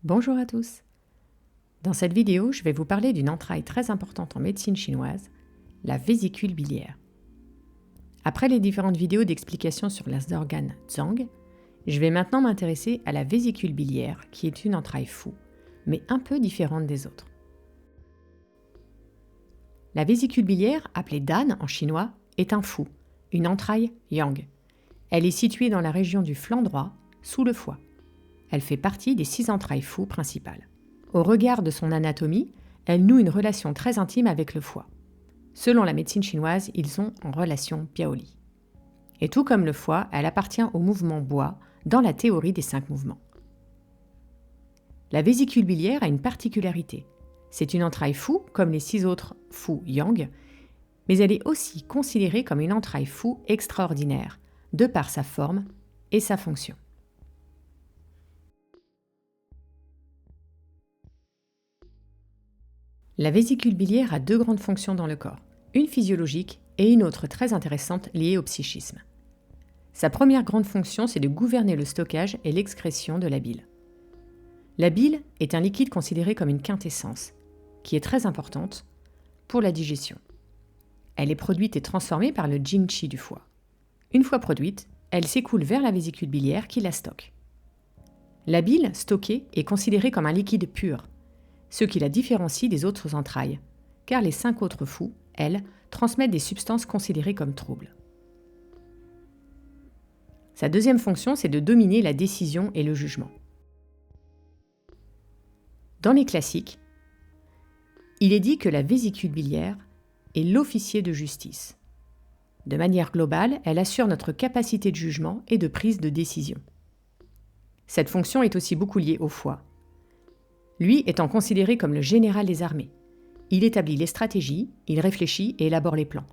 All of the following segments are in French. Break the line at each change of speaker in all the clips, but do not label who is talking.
Bonjour à tous. Dans cette vidéo, je vais vous parler d'une entraille très importante en médecine chinoise, la vésicule biliaire. Après les différentes vidéos d'explication sur l'as d'organe Zhang, je vais maintenant m'intéresser à la vésicule biliaire, qui est une entraille fou, mais un peu différente des autres. La vésicule biliaire, appelée Dan en chinois, est un fu, une entraille yang. Elle est située dans la région du flanc droit, sous le foie. Elle fait partie des 6 entrailles fou principales. Au regard de son anatomie, elle noue une relation très intime avec le foie. Selon la médecine chinoise, ils sont en relation Biaoli. Et tout comme le foie, elle appartient au mouvement bois dans la théorie des 5 mouvements. La vésicule biliaire a une particularité. C'est une entraille fou, comme les 6 autres fu yang, mais elle est aussi considérée comme une entraille fou extraordinaire, de par sa forme et sa fonction. La vésicule biliaire a 2 grandes fonctions dans le corps, une physiologique et une autre très intéressante liée au psychisme. Sa première grande fonction, c'est de gouverner le stockage et l'excrétion de la bile. La bile est un liquide considéré comme une quintessence, qui est très importante pour la digestion. Elle est produite et transformée par le jingqi du foie. Une fois produite, elle s'écoule vers la vésicule biliaire qui la stocke. La bile stockée est considérée comme un liquide pur, ce qui la différencie des autres entrailles, car les 5 autres fous, elles, transmettent des substances considérées comme troubles. Sa deuxième fonction, c'est de dominer la décision et le jugement. Dans les classiques, il est dit que la vésicule biliaire est l'officier de justice. De manière globale, elle assure notre capacité de jugement et de prise de décision. Cette fonction est aussi beaucoup liée au foie. Lui étant considéré comme le général des armées. Il établit les stratégies, il réfléchit et élabore les plans.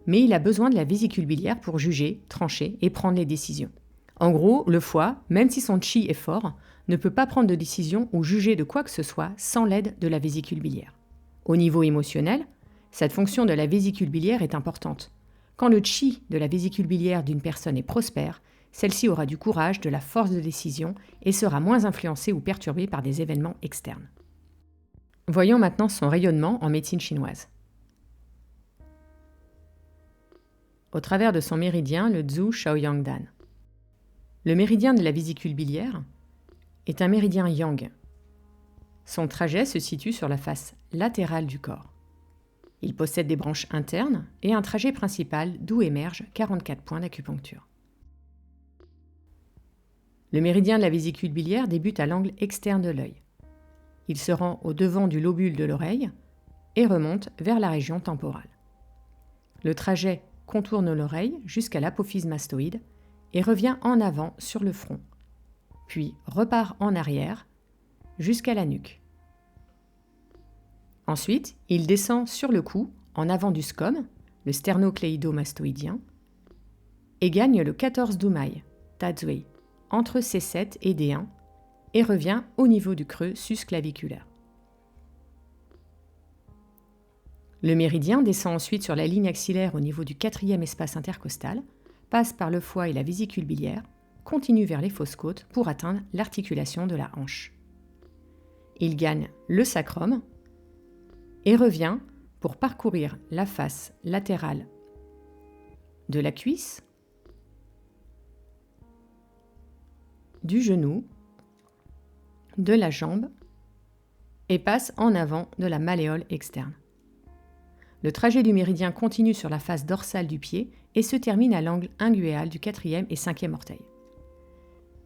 Mais il a besoin de la vésicule biliaire pour juger, trancher et prendre les décisions. En gros, le foie, même si son qi est fort, ne peut pas prendre de décision ou juger de quoi que ce soit sans l'aide de la vésicule biliaire. Au niveau émotionnel, cette fonction de la vésicule biliaire est importante. Quand le qi de la vésicule biliaire d'une personne est prospère, celle-ci aura du courage, de la force de décision et sera moins influencée ou perturbée par des événements externes. Voyons maintenant son rayonnement en médecine chinoise. Au travers de son méridien, le Zhu Shaoyang Dan. Le méridien de la vésicule biliaire est un méridien yang. Son trajet se situe sur la face latérale du corps. Il possède des branches internes et un trajet principal d'où émergent 44 points d'acupuncture. Le méridien de la vésicule biliaire débute à l'angle externe de l'œil. Il se rend au devant du lobule de l'oreille et remonte vers la région temporale. Le trajet contourne l'oreille jusqu'à l'apophyse mastoïde et revient en avant sur le front, puis repart en arrière jusqu'à la nuque. Ensuite, il descend sur le cou, en avant du scom, le sternocléido-mastoïdien, et gagne le 14 doumaï, Tazui, entre C7 et D1, et revient au niveau du creux sus-claviculaire. Le méridien descend ensuite sur la ligne axillaire au niveau du 4e espace intercostal, passe par le foie et la vésicule biliaire, continue vers les fausses côtes pour atteindre l'articulation de la hanche. Il gagne le sacrum et revient pour parcourir la face latérale de la cuisse, du genou, de la jambe et passe en avant de la malléole externe. Le trajet du méridien continue sur la face dorsale du pied et se termine à l'angle inguéal du 4e et 5e orteil.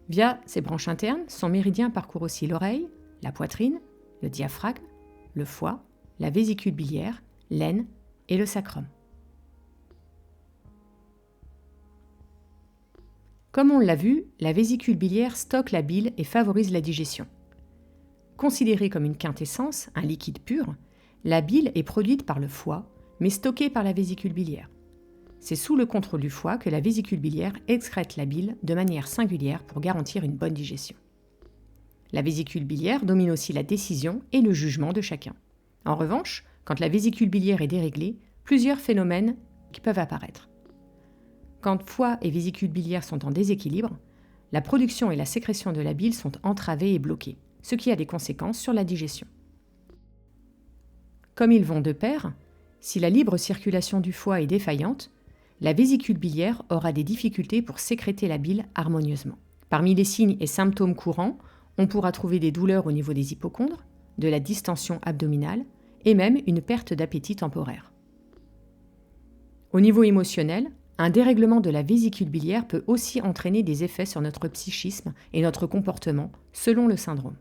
Via ses branches internes, son méridien parcourt aussi l'oreille, la poitrine, le diaphragme, le foie, la vésicule biliaire, l'aine et le sacrum. Comme on l'a vu, la vésicule biliaire stocke la bile et favorise la digestion. Considérée comme une quintessence, un liquide pur, la bile est produite par le foie, mais stockée par la vésicule biliaire. C'est sous le contrôle du foie que la vésicule biliaire excrète la bile de manière singulière pour garantir une bonne digestion. La vésicule biliaire domine aussi la décision et le jugement de chacun. En revanche, quand la vésicule biliaire est déréglée, plusieurs phénomènes qui peuvent apparaître. Quand foie et vésicule biliaire sont en déséquilibre, la production et la sécrétion de la bile sont entravées et bloquées, ce qui a des conséquences sur la digestion. Comme ils vont de pair, si la libre circulation du foie est défaillante, la vésicule biliaire aura des difficultés pour sécréter la bile harmonieusement. Parmi les signes et symptômes courants, on pourra trouver des douleurs au niveau des hypocondres, de la distension abdominale et même une perte d'appétit temporaire. Au niveau émotionnel, un dérèglement de la vésicule biliaire peut aussi entraîner des effets sur notre psychisme et notre comportement selon le syndrome.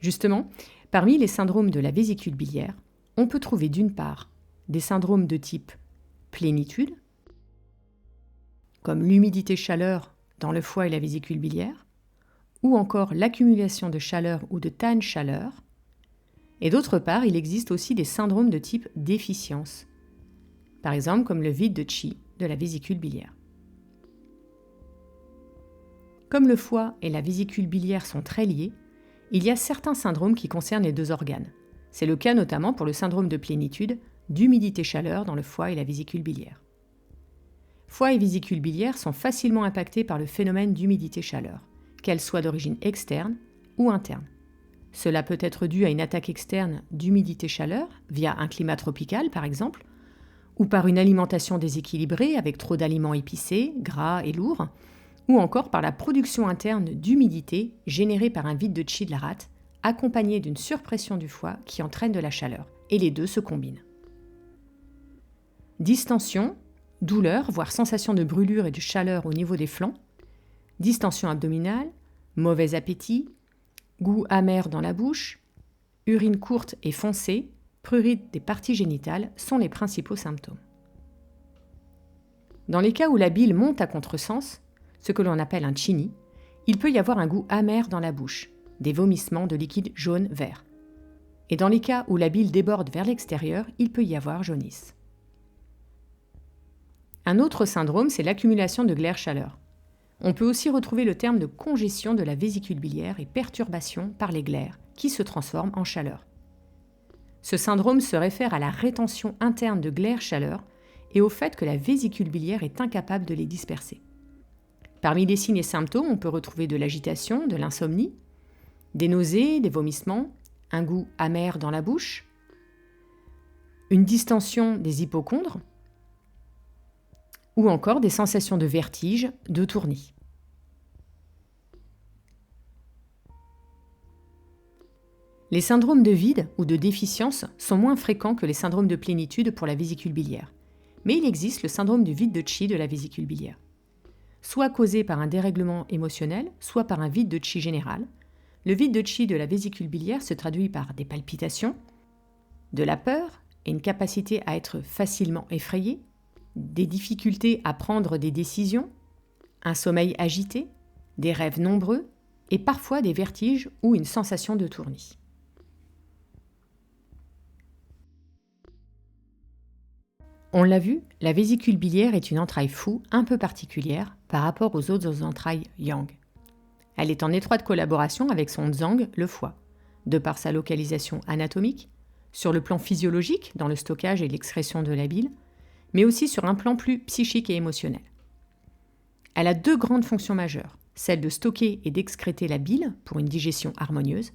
Justement, parmi les syndromes de la vésicule biliaire, on peut trouver d'une part des syndromes de type plénitude, comme l'humidité-chaleur dans le foie et la vésicule biliaire, ou encore l'accumulation de chaleur ou de tane-chaleur. Et d'autre part, il existe aussi des syndromes de type déficience, par exemple comme le vide de Qi de la vésicule biliaire. Comme le foie et la vésicule biliaire sont très liés, il y a certains syndromes qui concernent les deux organes. C'est le cas notamment pour le syndrome de plénitude, d'humidité-chaleur dans le foie et la vésicule biliaire. Foie et vésicule biliaire sont facilement impactés par le phénomène d'humidité-chaleur, qu'elle soit d'origine externe ou interne. Cela peut être dû à une attaque externe d'humidité-chaleur, via un climat tropical par exemple, ou par une alimentation déséquilibrée avec trop d'aliments épicés, gras et lourds, ou encore par la production interne d'humidité générée par un vide de Qi de la rate, accompagné d'une surpression du foie qui entraîne de la chaleur, et les deux se combinent. Distension, douleur, voire sensation de brûlure et de chaleur au niveau des flancs, distension abdominale, mauvais appétit, goût amer dans la bouche, urine courte et foncée, prurite des parties génitales sont les principaux symptômes. Dans les cas où la bile monte à contresens, ce que l'on appelle un chini, il peut y avoir un goût amer dans la bouche, des vomissements de liquide jaune-vert. Et dans les cas où la bile déborde vers l'extérieur, il peut y avoir jaunisse. Un autre syndrome, c'est l'accumulation de glaire-chaleur. On peut aussi retrouver le terme de congestion de la vésicule biliaire et perturbation par les glaires, qui se transforment en chaleur. Ce syndrome se réfère à la rétention interne de glaire-chaleur et au fait que la vésicule biliaire est incapable de les disperser. Parmi les signes et symptômes, on peut retrouver de l'agitation, de l'insomnie, des nausées, des vomissements, un goût amer dans la bouche, une distension des hypocondres, ou encore des sensations de vertige, de tournis. Les syndromes de vide ou de déficience sont moins fréquents que les syndromes de plénitude pour la vésicule biliaire, mais il existe le syndrome du vide de Qi de la vésicule biliaire, soit causé par un dérèglement émotionnel, soit par un vide de Qi général. Le vide de Qi de la vésicule biliaire se traduit par des palpitations, de la peur et une capacité à être facilement effrayé, des difficultés à prendre des décisions, un sommeil agité, des rêves nombreux et parfois des vertiges ou une sensation de tournis. On l'a vu, la vésicule biliaire est une entraille Fu un peu particulière par rapport aux autres entrailles Yang. Elle est en étroite collaboration avec son Zhang, le foie, de par sa localisation anatomique, sur le plan physiologique, dans le stockage et l'excrétion de la bile, mais aussi sur un plan plus psychique et émotionnel. Elle a deux grandes fonctions majeures, celle de stocker et d'excréter la bile pour une digestion harmonieuse,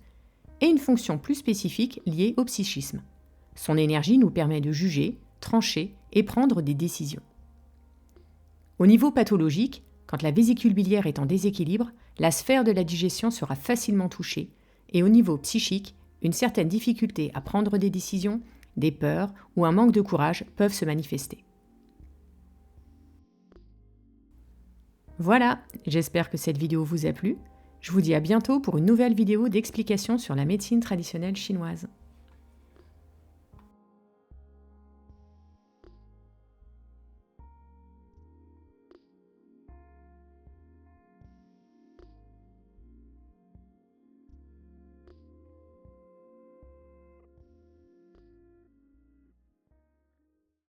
et une fonction plus spécifique liée au psychisme. Son énergie nous permet de juger, trancher et prendre des décisions. Au niveau pathologique, quand la vésicule biliaire est en déséquilibre, la sphère de la digestion sera facilement touchée, et au niveau psychique, une certaine difficulté à prendre des décisions, des peurs ou un manque de courage peuvent se manifester. Voilà, j'espère que cette vidéo vous a plu. Je vous dis à bientôt pour une nouvelle vidéo d'explication sur la médecine traditionnelle chinoise.